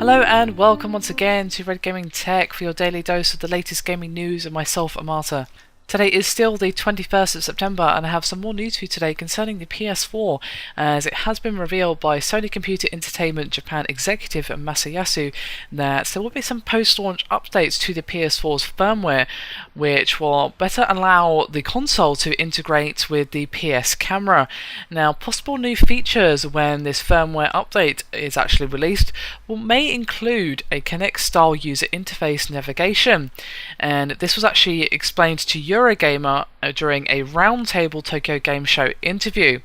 Hello and welcome once again to Red Gaming Tech for your daily dose of the latest gaming news and myself, Amata. Today is still the 21st of September and I have some more news for you today concerning the PS4, as it has been revealed by Sony Computer Entertainment Japan executive Masayasu that there will be some post-launch updates to the PS4's firmware which will better allow the console to integrate with the PS camera. Now, possible new features when this firmware update is actually released may include a Kinect style user interface navigation, and this was actually explained to Eurogamer during a Roundtable Tokyo Game Show interview,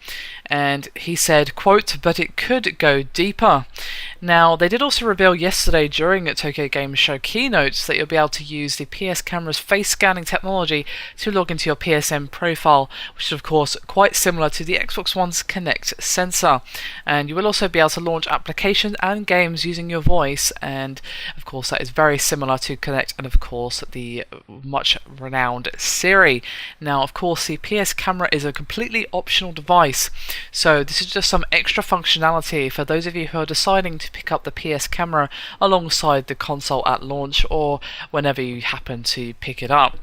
and he said, quote, "but it could go deeper." Now, they did also reveal yesterday during a Tokyo Game Show keynotes that you'll be able to use the PS camera's face scanning technology to log into your PSN profile, which is of course quite similar to the Xbox One's Kinect sensor, and you will also be able to launch applications and games using your voice, and of course that is very similar to Kinect and of course the much renowned Siri. Now, of course, the PS camera is a completely optional device, so this is just some extra functionality for those of you who are deciding to pick up the PS camera alongside the console at launch or whenever you happen to pick it up.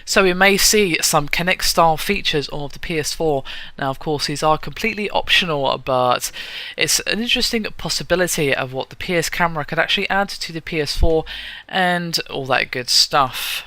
So we may see some Kinect style features of the PS4. Now, of course, these are completely optional, but it's an interesting possibility of what the PS camera could actually add to the PS4 and all that good stuff.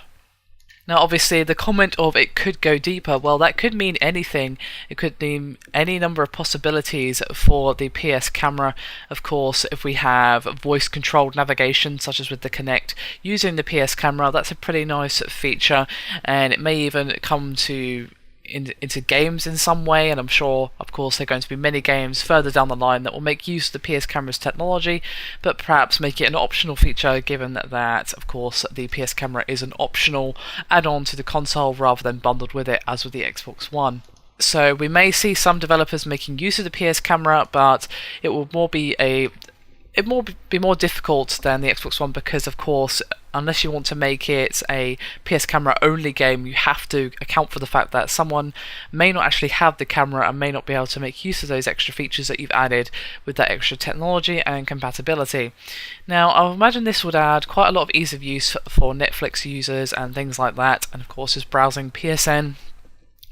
Now, obviously, the comment of "it could go deeper," well, that could mean anything. It could mean any number of possibilities for the PS camera. Of course, if we have voice-controlled navigation, such as with the Kinect, using the PS camera, that's a pretty nice feature, and it may even come to into games in some way, and I'm sure of course there are going to be many games further down the line that will make use of the PS camera's technology, but perhaps make it an optional feature, given that of course the PS camera is an optional add-on to the console rather than bundled with it as with the Xbox One. So we may see some developers making use of the PS camera, but it will be more difficult than the Xbox One, because of course, unless you want to make it a PS camera only game, you have to account for the fact that someone may not actually have the camera and may not be able to make use of those extra features that you've added with that extra technology and compatibility. Now, I imagine this would add quite a lot of ease of use for Netflix users and things like that, and of course just browsing PSN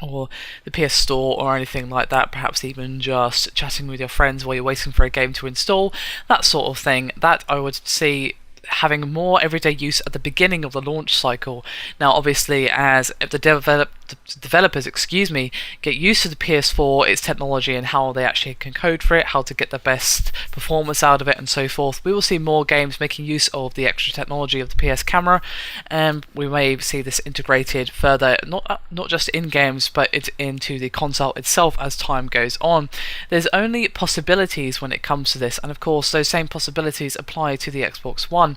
or the PS Store or anything like that, perhaps even just chatting with your friends while you're waiting for a game to install, that sort of thing, that I would see having more everyday use at the beginning of the launch cycle. Now, obviously, as the developers get used to the PS4, its technology, and how they actually can code for it, how to get the best performance out of it, and so forth, we will see more games making use of the extra technology of the PS camera, and we may see this integrated further, not just in games, but into the console itself as time goes on. There's only possibilities when it comes to this, and of course those same possibilities apply to the Xbox One.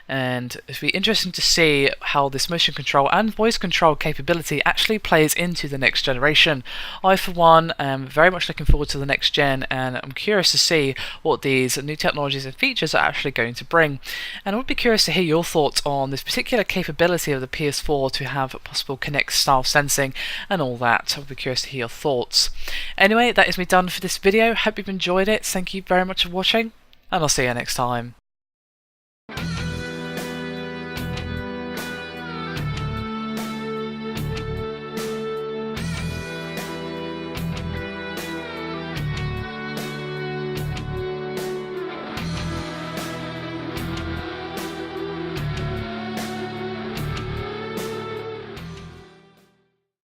And it'll be interesting to see how this motion control and voice control capability actually plays into the next generation. I, for one, am very much looking forward to the next gen, and I'm curious to see what these new technologies and features are actually going to bring. And I would be curious to hear your thoughts on this particular capability of the PS4 to have possible Kinect style sensing and all that. I would be curious to hear your thoughts. Anyway, that is me done for this video. Hope you've enjoyed it. Thank you very much for watching, and I'll see you next time.